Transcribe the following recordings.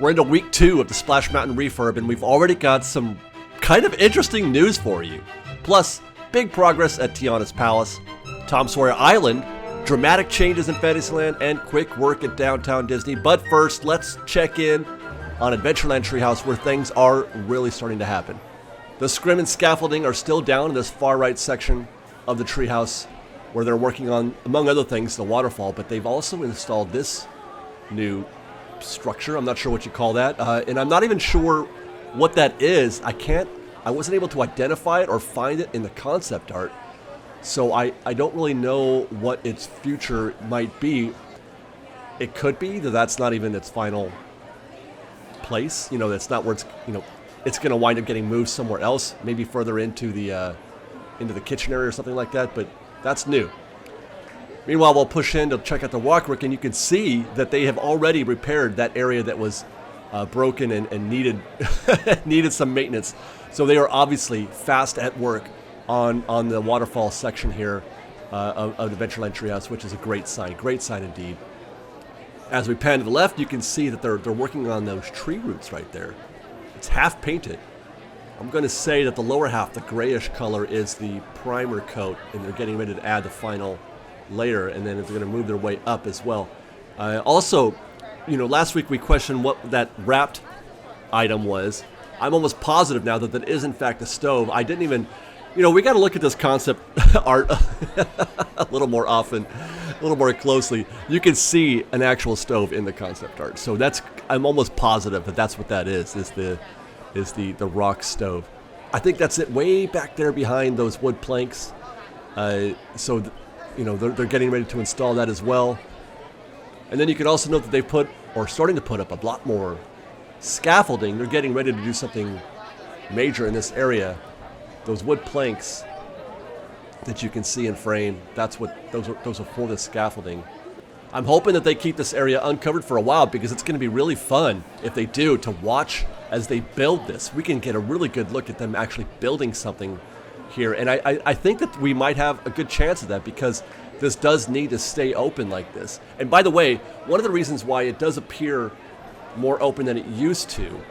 We're into week 2 of the Splash Mountain refurb, and we've already got some kind of interesting news for you. Plus, big progress at Tianas Palace, Tom Sawyer Island, dramatic changes in Fantasyland, and quick work at downtown Disney. But first, let's check in on Adventureland Treehouse, where things are really starting to happen. The scrim and scaffolding are still down in this far right section of the treehouse, where they're working on, among other things, the waterfall, but they've also installed this new structure. I'm not sure what you call that, and I'm not even sure what that is. I wasn't able to identify it or find it in the concept art, so I don't really know what its future might be. It could be that that's not even its final place. That's not where it's going to wind up getting moved somewhere else, maybe further into the kitchen area or something like that, but that's new. Meanwhile, we'll push in to check out the walkwork, and you can see that they have already repaired that area that was broken and needed needed some maintenance. So they are obviously fast at work on the waterfall section here of Adventureland Treehouse, which is a great sign indeed. As we pan to the left, you can see that they're working on those tree roots right there. It's half painted. I'm going to say that the lower half, the grayish color, is the primer coat, and they're getting ready to add the final layer, and then they're going to move their way up as well. Also, last week we questioned what that wrapped item was. I'm almost positive now that is in fact a stove. I didn't even, we got to look at this concept art a little more often, a little more closely. You can see an actual stove in the concept art. So I'm almost positive that that's what that is the rock stove. I think that's it way back there behind those wood planks. They're getting ready to install that as well. And then you can also note that they've starting to put up a lot more scaffolding. They're getting ready to do something major in this area. Those wood planks that you can see in frame, those are for the scaffolding. I'm hoping that they keep this area uncovered for a while, because it's going to be really fun if they do to watch as they build this. We can get a really good look at them actually building something here, and I think that we might have a good chance of that, because this does need to stay open like this. And by the way, one of the reasons why it does appear more open than it used to,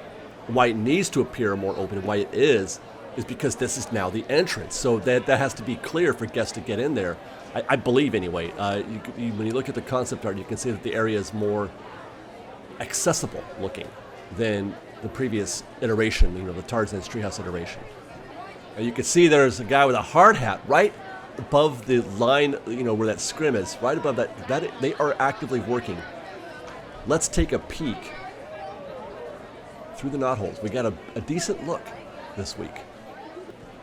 why it needs to appear more open, and why it is because this is now the entrance. So that has to be clear for guests to get in there. I believe anyway. When you look at the concept art, you can see that the area is more accessible looking than the previous iteration, the Tarzan's Treehouse iteration. And you can see there's a guy with a hard hat right above the line, where that scrim is, right above that they are actively working. Let's take a peek through the knotholes. We got a decent look this week.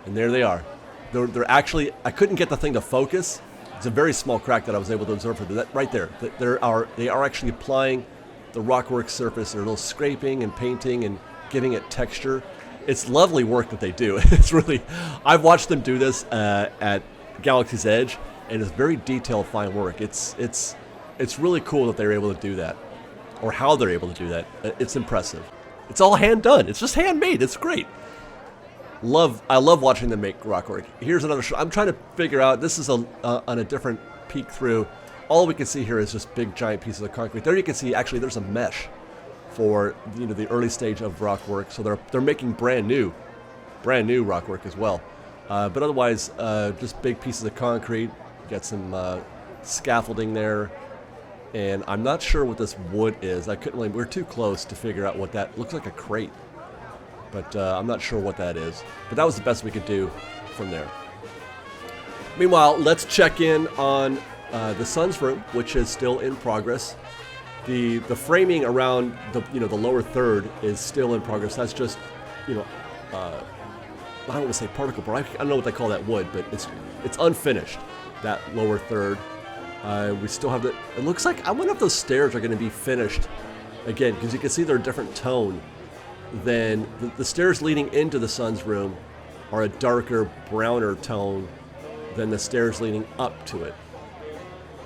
And there they are. They're actually, I couldn't get the thing to focus. It's a very small crack that I was able to observe for that right there. They are actually applying the rockwork surface. They're a little scraping and painting and giving it texture. It's lovely work that they do. It's really, I've watched them do this at Galaxy's Edge, and it's very detailed, fine work. It's really cool that they're able to do that, or how they're able to do that. It's impressive. It's all hand done. It's just handmade. It's great. I love watching them make rockwork. Here's another shot. I'm trying to figure out, this is on a different peek through. All we can see here is just big giant pieces of concrete. There you can see actually there's a mesh for the early stage of rockwork. So they're making brand new rockwork as well. But otherwise, just big pieces of concrete. Got some scaffolding there, and I'm not sure what this wood is. We're too close to figure out what that looks like. A crate. But I'm not sure what that is. But that was the best we could do from there. Meanwhile, let's check in on the Sun's room, which is still in progress. The framing around the lower third is still in progress. That's just I don't want to say particle board. I don't know what they call that wood, but it's unfinished. That lower third. We still have it looks like, I wonder if those stairs are going to be finished again, because you can see they're a different tone. Then the stairs leading into the Sun's room are a darker, browner tone than the stairs leading up to it.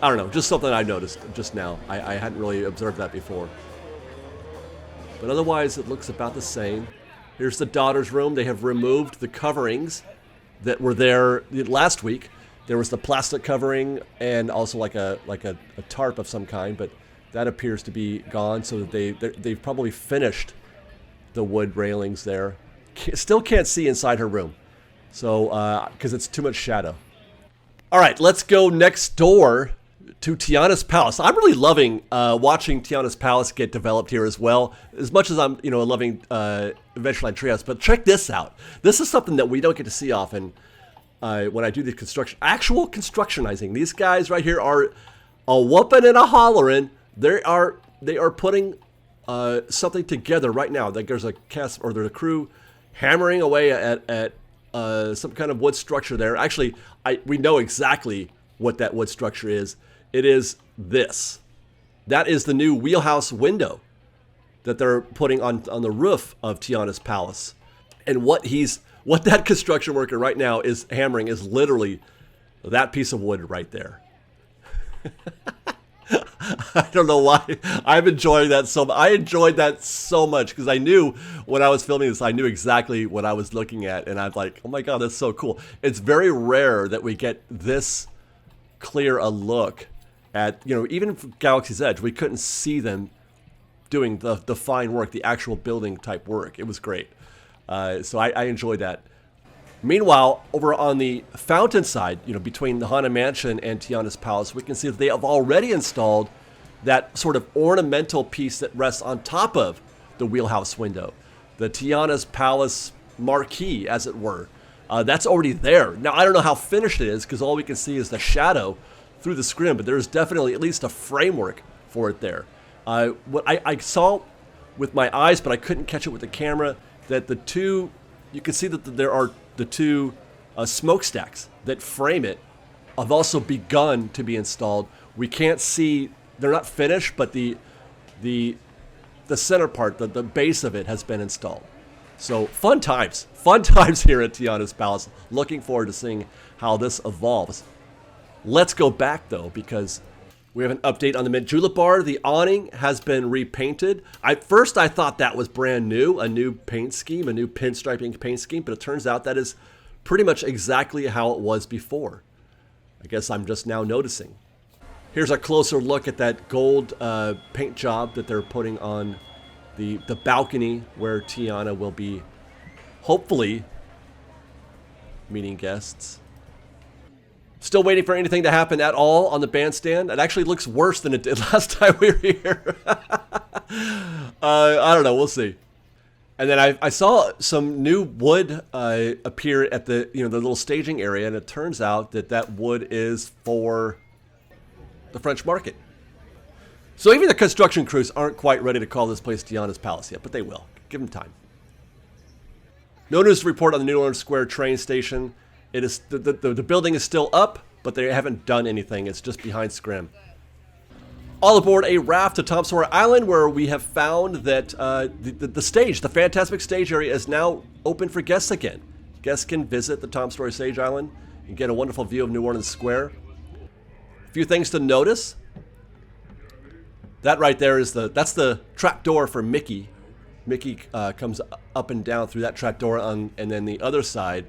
I don't know, just something I noticed just now. I hadn't really observed that before. But otherwise, it looks about the same. Here's the daughter's room. They have removed the coverings that were there last week. There was the plastic covering and also like a tarp of some kind, but That appears to be gone, so that they've probably finished the wood railings there. Still can't see inside her room, so because it's too much shadow. All right, let's go next door to Tianas Palace. I'm really loving watching Tianas Palace get developed here as well, as much as I'm loving Adventureland Treehouse. But check this out. This is something that we don't get to see often when I do the actual constructionizing. These guys right here are a whooping and a hollering. They are putting something together right now. Like there's a cast or there's a crew hammering away at some kind of wood structure there. Actually, we know exactly what that wood structure is. It is this. That is the new wheelhouse window that they're putting on the roof of Tianas Palace. And what that construction worker right now is hammering is literally that piece of wood right there. I don't know why. I'm enjoying that so much. I enjoyed that so much because I knew when I was filming this, I knew exactly what I was looking at. And I'm like, oh my God, that's so cool. It's very rare that we get this clear a look at, even from Galaxy's Edge, we couldn't see them doing the fine work, the actual building type work. It was great. So I enjoyed that. Meanwhile, over on the fountain side, between the Haunted Mansion and Tianas Palace, we can see that they have already installed that sort of ornamental piece that rests on top of the wheelhouse window. The Tianas Palace marquee, as it were. That's already there. Now, I don't know how finished it is because all we can see is the shadow through the screen, but there's definitely at least a framework for it there. What I saw with my eyes, but I couldn't catch it with the camera, that you can see that there are the two smokestacks that frame it have also begun to be installed. We can't see, they're not finished, but the center part, the base of it has been installed. So fun times here at Tianas Palace. Looking forward to seeing how this evolves. Let's go back though, because we have an update on the Mint Julep Bar. The awning has been repainted. At first I thought that was brand new, a new paint scheme, a new pinstriping paint scheme, but it turns out that is pretty much exactly how it was before. I guess I'm just now noticing. Here's a closer look at that gold paint job that they're putting on the balcony where Tiana will be hopefully meeting guests. Still waiting for anything to happen at all on the bandstand. It actually looks worse than it did last time we were here. I don't know. We'll see. And then I saw some new wood appear at the the little staging area, and it turns out that wood is for the French market. So even the construction crews aren't quite ready to call this place Tianas Palace yet, but they will. Give them time. No news to report on the New Orleans Square train station. It is the building is still up, but they haven't done anything. It's just behind Scrim. All aboard a raft to Tom Sawyer Island, where we have found that the stage, the fantastic stage area, is now open for guests again. Guests can visit the Tom Sawyer Stage Island and get a wonderful view of New Orleans Square. A few things to notice. That right there is that's the trap door for Mickey. Mickey comes up and down through that trap door, and then the other side,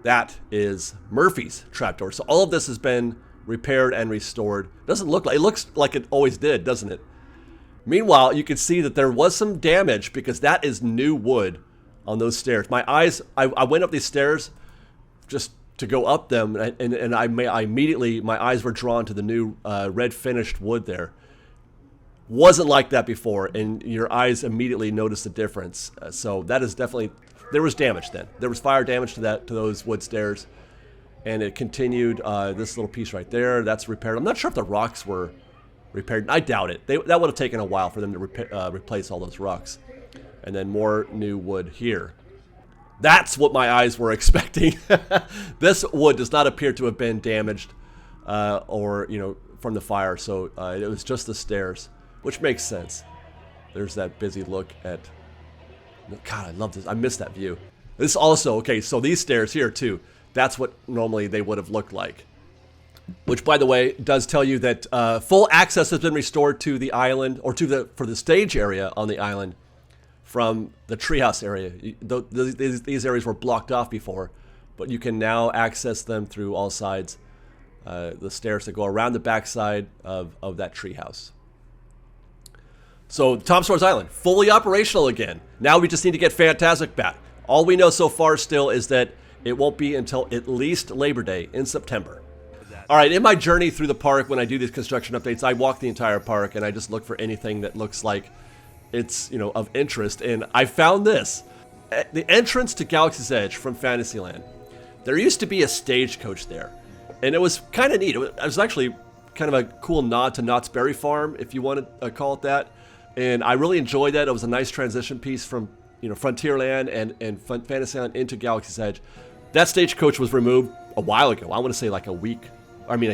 that is Murphy's trapdoor. So all of this has been repaired and restored. It looks like it always did, doesn't it? Meanwhile, you can see that there was some damage because that is new wood on those stairs. My eyes, I went up these stairs just to go up them, and I immediately, my eyes were drawn to the new red finished wood there. Wasn't like that before, and your eyes immediately noticed the difference. So that is definitely, there was damage then. There was fire damage to those wood stairs, and it continued. This little piece right there, that's repaired. I'm not sure if the rocks were repaired. I doubt it. That would have taken a while for them to replace all those rocks. And then more new wood here. That's what my eyes were expecting. This wood does not appear to have been damaged or from the fire. So it was just the stairs, which makes sense. There's that busy look at. God, I love this. I miss that view. This also, okay, so these stairs here too, that's what normally they would have looked like. Which, by the way, does tell you that full access has been restored to the island, or for the stage area on the island from the treehouse area. These areas were blocked off before, but you can now access them through all sides. The stairs that go around the backside of that treehouse. So Tom Sawyer's Island, fully operational again. Now we just need to get Fantasmic back. All we know so far still is that it won't be until at least Labor Day in September. All right, in my journey through the park, when I do these construction updates, I walk the entire park and I just look for anything that looks like it's, of interest. And I found this. At the entrance to Galaxy's Edge from Fantasyland, there used to be a stagecoach there. And it was kind of neat. It was actually kind of a cool nod to Knott's Berry Farm, if you want to call it that. And I really enjoyed that. It was a nice transition piece from, Frontierland and Fantasyland into Galaxy's Edge. That stagecoach was removed a while ago. I want to say like a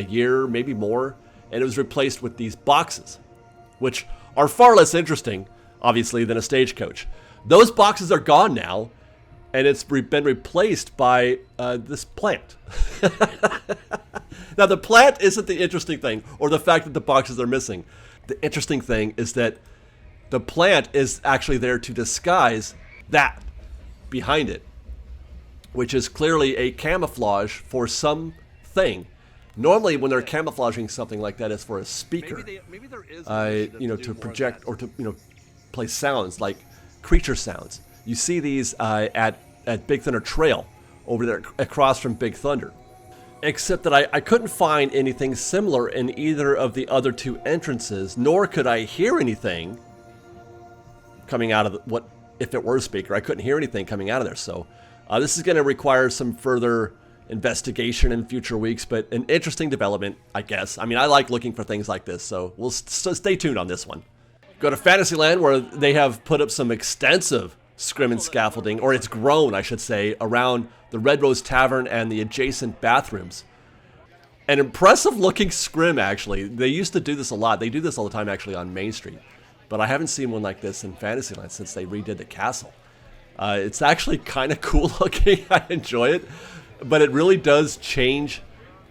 year, maybe more. And it was replaced with these boxes, which are far less interesting, obviously, than a stagecoach. Those boxes are gone now, and it's been replaced by this plant. Now, the plant isn't the interesting thing, or the fact that the boxes are missing. The interesting thing is that the plant is actually there to disguise that behind it, which is clearly a camouflage for something. Normally, when they're camouflaging something like that, it's for a speaker, maybe there is to project or to play sounds like creature sounds. You see these at Big Thunder Trail over there across from Big Thunder. Except that I couldn't find anything similar in either of the other two entrances, nor could I hear anything coming out of if it were a speaker. I couldn't hear anything coming out of there. So this is going to require some further investigation in future weeks, but an interesting development, I guess. I mean, I like looking for things like this, so we'll stay tuned on this one. Go to Fantasyland, where they have put up some extensive scrim and scaffolding, or it's grown, I should say, around the Red Rose Tavern and the adjacent bathrooms. An impressive looking scrim, actually. They used to do this a lot. They do this all the time, actually, on Main Street. But I haven't seen one like this in Fantasyland since they redid the castle. It's actually kind of cool looking. I enjoy it. But it really does change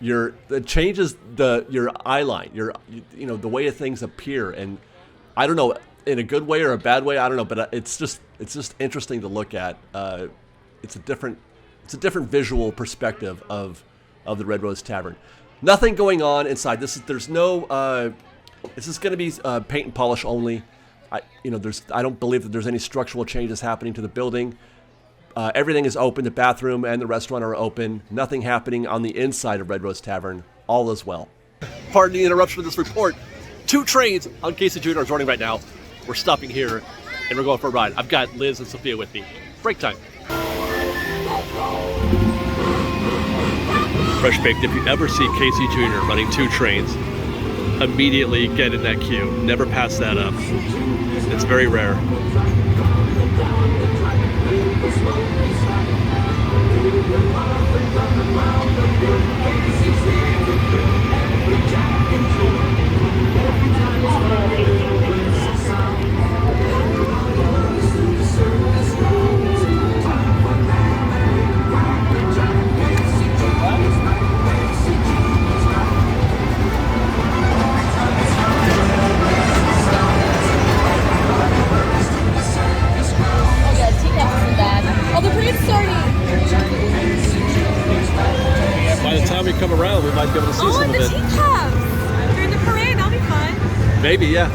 it changes your eye line, the way things appear. And I don't know, in a good way or a bad way, I don't know, but it's just interesting to look at. It's a different visual perspective of the Red Rose Tavern. Nothing going on inside. This is going to be paint and polish only. I don't believe that there's any structural changes happening to the building. Everything is open. The bathroom and the restaurant are open. Nothing happening on the inside of Red Rose Tavern. All is well. Pardon the interruption of this report. 2 trains on Casey Jr. are joining right now. We're stopping here, and we're going for a ride. I've got Liz and Sophia with me. Break time. Fresh Baked, if you ever see Casey Jr. running 2 trains, immediately get in that queue. Never pass that up. It's very rare. By the time we come around, we might be able to see some of it. Oh, the teacups! During the parade, that'll be fun. Maybe, yeah.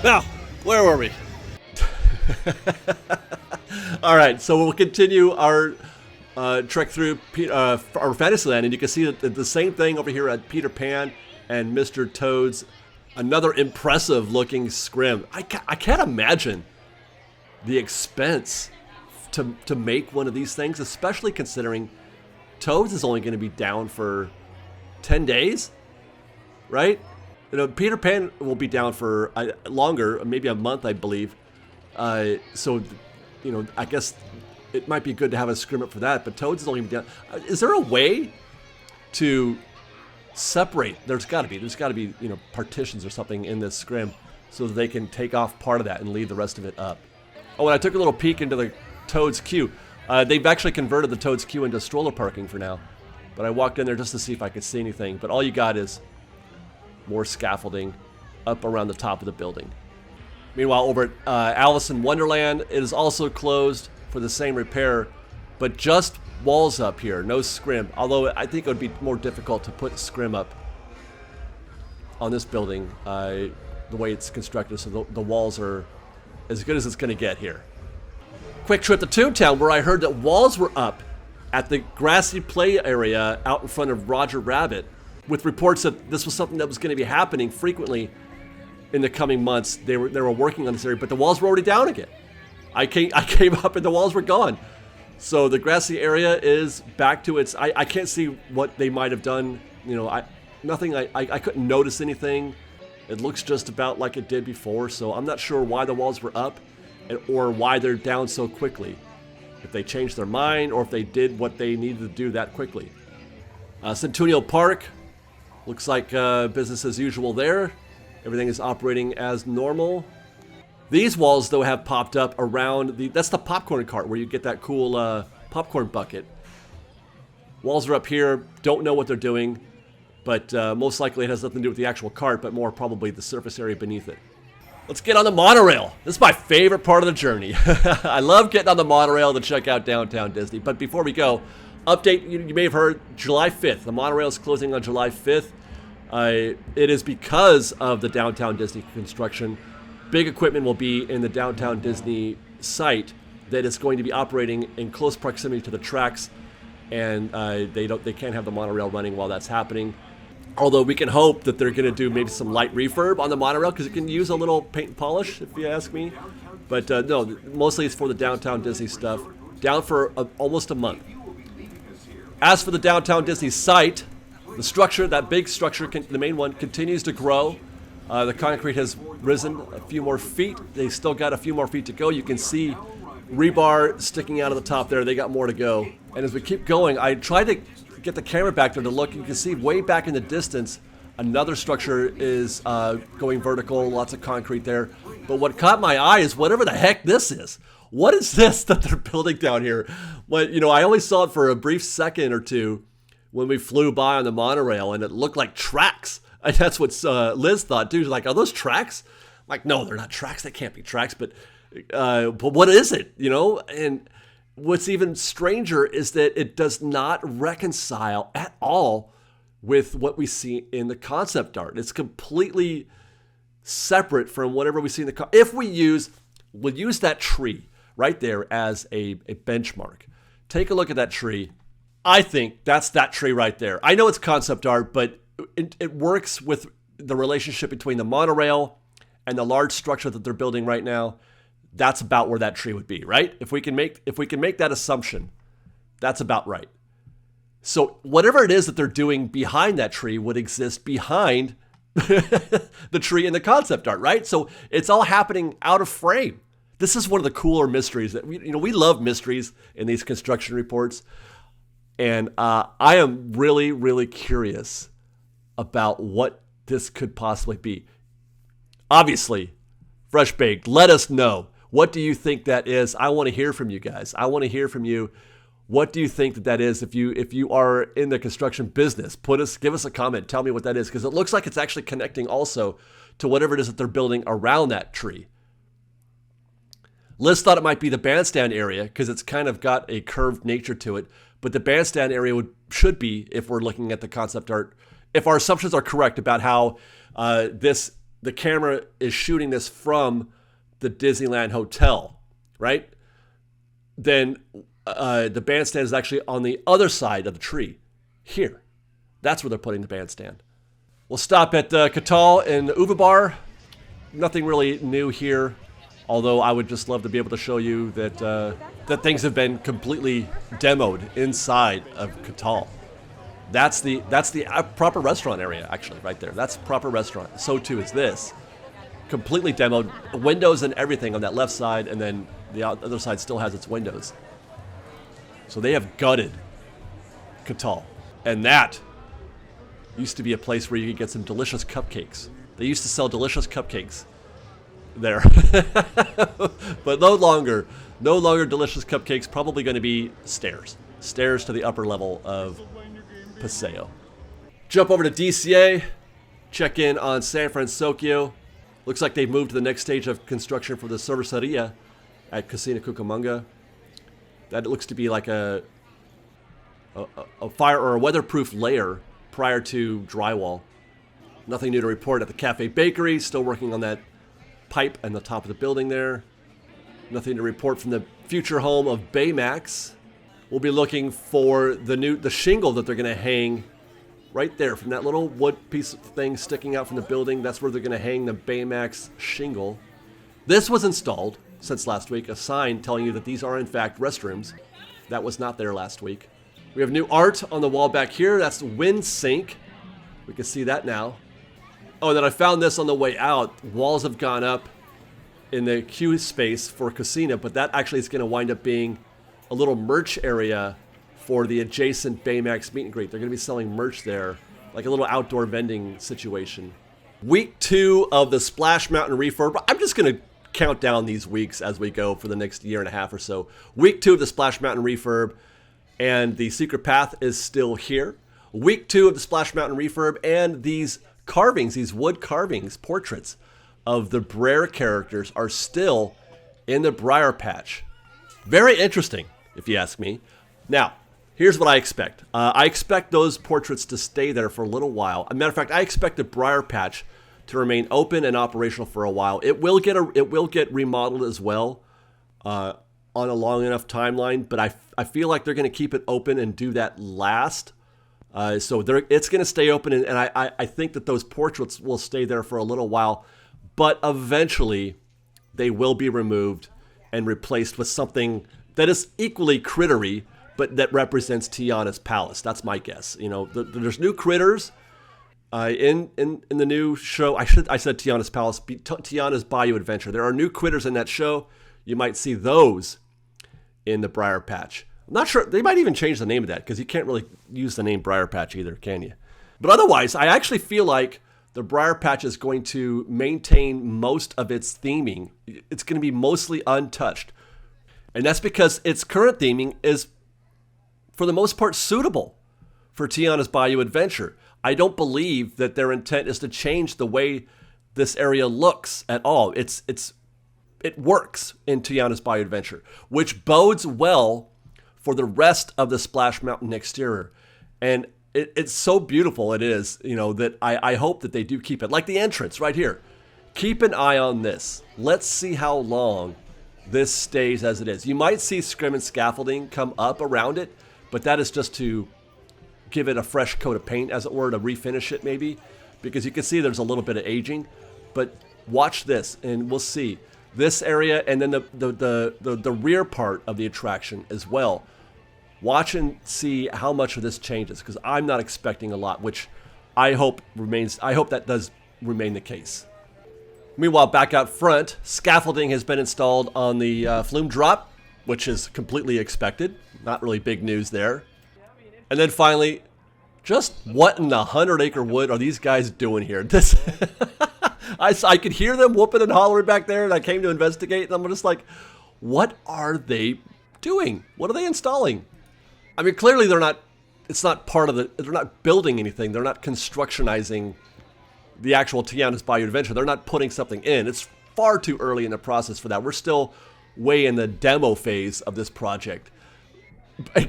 Now, where were we? All right, so we'll continue our trek through our Fantasyland, and you can see that the same thing over here at Peter Pan and Mr. Toad's. Another impressive looking scrim. I can't imagine the expense to make one of these things, especially considering Toad's is only going to be down for 10 days, right? You know, Peter Pan will be down for longer, maybe a month, I believe. So, you know, I guess it might be good to have a scrim up for that, but Toad's is only going to be down. Is there a way to separate? There's got to be, you know, partitions or something in this scrim so that they can take off part of that and leave the rest of it up. Oh, and I took a little peek into the Toad's queue. They've actually converted the Toad's queue into stroller parking for now. But I walked in there just to see if I could see anything. But all you got is more scaffolding up around the top of the building. Meanwhile, over at Alice in Wonderland, it is also closed for the same repair, but just walls up here, no scrim. Although I think it would be more difficult to put scrim up on this building the way it's constructed, so the walls are as good as it's going to get here. Quick trip to ToonTown, where I heard that walls were up at the grassy play area out in front of Roger Rabbit, with reports that this was something that was going to be happening frequently in the coming months. They were working on this area, but the walls were already down again. I came up and the walls were gone. So the grassy area is back to its. I can't see what they might have done. You know, I couldn't notice anything. It looks just about like it did before. So I'm not sure why the walls were up, or why they're down so quickly. If they changed their mind, or if they did what they needed to do that quickly. Centennial Park looks like business as usual there. Everything is operating as normal. These walls, though, have popped up around that's the popcorn cart where you get that cool popcorn bucket. Walls are up here. Don't know what they're doing, but most likely it has nothing to do with the actual cart, but more probably the surface area beneath it. Let's get on the monorail. This is my favorite part of the journey. I love getting on the monorail to check out downtown Disney. But before we go, update, you may have heard, July 5th. The monorail is closing on July 5th. It is because of the downtown Disney construction. Big equipment will be in the downtown Disney site that is going to be operating in close proximity to the tracks, and they can't have the monorail running while that's happening. Although we can hope that they're going to do maybe some light refurb on the monorail, because it can use a little paint and polish, if you ask me. But no, mostly it's for the downtown Disney stuff. Down for almost a month. As for the downtown Disney site, the structure, that big structure, the main one, continues to grow. The concrete has risen a few more feet. They still got a few more feet to go. You can see rebar sticking out of the top there. They got more to go. And as we keep going, I tried to get the camera back there to look. You can see way back in the distance, another structure is going vertical, lots of concrete there. But what caught my eye is whatever the heck this is. What is this that they're building down here? Well, you know, I only saw it for a brief second or two when we flew by on the monorail, and it looked like tracks. And that's what Liz thought too. She's like, "Are those tracks?" I'm like, no, they're not tracks. They can't be tracks. But what is it? You know? And what's even stranger is that it does not reconcile at all with what we see in the concept art. It's completely separate from whatever we see in the if we'll use that tree right there as a benchmark. Take a look at that tree. I think that's that tree right there. I know it's concept art, but it works with the relationship between the monorail and the large structure that they're building right now. That's about where that tree would be, right? If we can make that assumption, that's about right. So whatever it is that they're doing behind that tree would exist behind the tree in the concept art, right? So it's all happening out of frame. This is one of the cooler mysteries that we love mysteries in these construction reports. And I am really, really curious about what this could possibly be. Obviously, Fresh Baked, let us know. What do you think that is? I want to hear from you guys. I want to hear from you. What do you think that is? If you are in the construction business, give us a comment. Tell me what that is, because it looks like it's actually connecting also to whatever it is that they're building around that tree. Liz thought it might be the bandstand area because it's kind of got a curved nature to it, but the bandstand area should be, if we're looking at the concept art, if our assumptions are correct about how the camera is shooting this from the Disneyland Hotel, right? Then the bandstand is actually on the other side of the tree, here. That's where they're putting the bandstand. We'll stop at Catal and Bar. Nothing really new here, although I would just love to be able to show you that things have been completely demoed inside of Catal. That's the proper restaurant area, actually, right there. That's proper restaurant. So too is this. Completely demoed, windows and everything on that left side, and then the other side still has its windows. So they have gutted Catal. And that used to be a place where you could get some delicious cupcakes. They used to sell delicious cupcakes there. But no longer delicious cupcakes, probably going to be stairs to the upper level of Paseo. Jump over to DCA, check in on San Fransokyo. Looks like they've moved to the next stage of construction for the cerveceria at Casino Cucamonga. That looks to be like a fire or a weatherproof layer prior to drywall. Nothing new to report at the Cafe Bakery. Still working on that pipe on the top of the building there. Nothing to report from the future home of Baymax. We'll be looking for the shingle that they're going to hang right there from that little wood piece of thing sticking out from the building. That's where they're going to hang the Baymax shingle. This was installed since last week, a sign telling you that these are in fact restrooms. That was not there last week. We have new art on the wall back here. That's the wind sink. We can see that now. Oh, and then I found this on the way out. Walls have gone up in the queue space for Casino, but that actually is going to wind up being a little merch area for the adjacent Baymax meet and greet. They're going to be selling merch there, like a little outdoor vending situation. Week 2 of the Splash Mountain refurb. I'm just going to count down these weeks as we go for the next year and a half or so. Week 2 of the Splash Mountain refurb, and the secret path is still here. Week 2 of the Splash Mountain refurb, and these carvings, these wood carvings, portraits of the Brer characters are still in the Briar Patch. Very interesting, if you ask me. Now, here's what I expect. I expect those portraits to stay there for a little while. As a matter of fact, I expect the Briar Patch to remain open and operational for a while. It will get remodeled as well on a long enough timeline, but I feel like they're going to keep it open and do that last. So it's going to stay open, and I think that those portraits will stay there for a little while, but eventually they will be removed and replaced with something that is equally crittery, but that represents Tianas Palace. That's my guess. You know, there's new critters in the new show. I said Tianas Palace, Tianas Bayou Adventure. There are new critters in that show. You might see those in the Briar Patch. I'm not sure. They might even change the name of that, because you can't really use the name Briar Patch either, can you? But otherwise, I actually feel like the Briar Patch is going to maintain most of its theming. It's going to be mostly untouched. And that's because its current theming is, for the most part, suitable for Tianas Bayou Adventure. I don't believe that their intent is to change the way this area looks at all. It works in Tianas Bayou Adventure, which bodes well for the rest of the Splash Mountain exterior. And it's so beautiful, it is, you know, that I hope that they do keep it. Like the entrance right here. Keep an eye on this. Let's see how long this stays as it is. You might see scrim and scaffolding come up around it, but that is just to give it a fresh coat of paint, as it were, to refinish it maybe, because you can see there's a little bit of aging. But watch this, and we'll see this area, and then the rear part of the attraction as well. Watch and see how much of this changes, because I'm not expecting a lot, which I hope that does remain the case. Meanwhile, back out front, scaffolding has been installed on the flume drop, which is completely expected. Not really big news there. And then finally, just what in the 100-acre wood are these guys doing here? I could hear them whooping and hollering back there, and I came to investigate, and I'm just like, what are they doing? What are they installing? I mean, clearly they're not building anything. They're not constructionizing the actual Tianas Bayou Adventure. They're not putting something in. It's far too early in the process for that. We're still way in the demo phase of this project.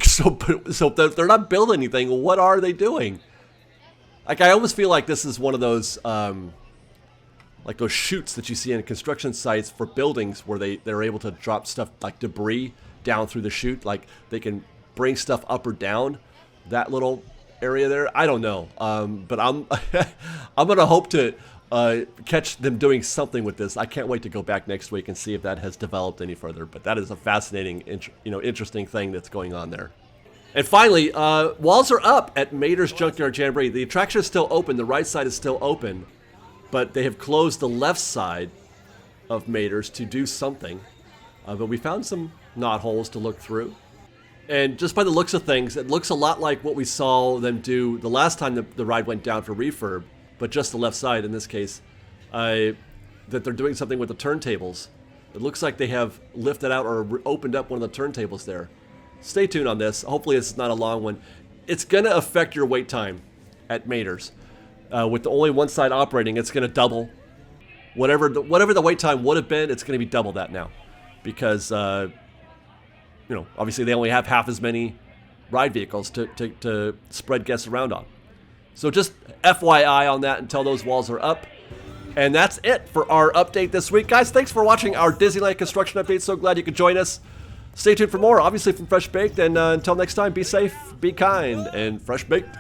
So they're not building anything. What are they doing? Like, I almost feel like this is one of those, like those chutes that you see in construction sites for buildings where they're able to drop stuff like debris down through the chute. Like, they can bring stuff up or down that little area there. I don't know, but I'm I'm gonna hope to catch them doing something with this. I can't wait to go back next week and see if that has developed any further. But that is a fascinating, interesting thing that's going on there. And finally, walls are up at Maters Junkyard Jamboree. The attraction is still open. The right side is still open, but they have closed the left side of Maters to do something. But we found some knot holes to look through. And just by the looks of things, it looks a lot like what we saw them do the last time the ride went down for refurb, but just the left side in this case, that they're doing something with the turntables. It looks like they have lifted out or opened up one of the turntables there. Stay tuned on this. Hopefully this is not a long one. It's going to affect your wait time at Maters. With the only one side operating, it's going to double. Whatever the wait time would have been, it's going to be double that now. Because, obviously they only have half as many ride vehicles to spread guests around on. So just FYI on that until those walls are up. And that's it for our update this week. Guys, thanks for watching our Disneyland construction update. So glad you could join us. Stay tuned for more, obviously, from Fresh Baked. And until next time, be safe, be kind, and fresh baked.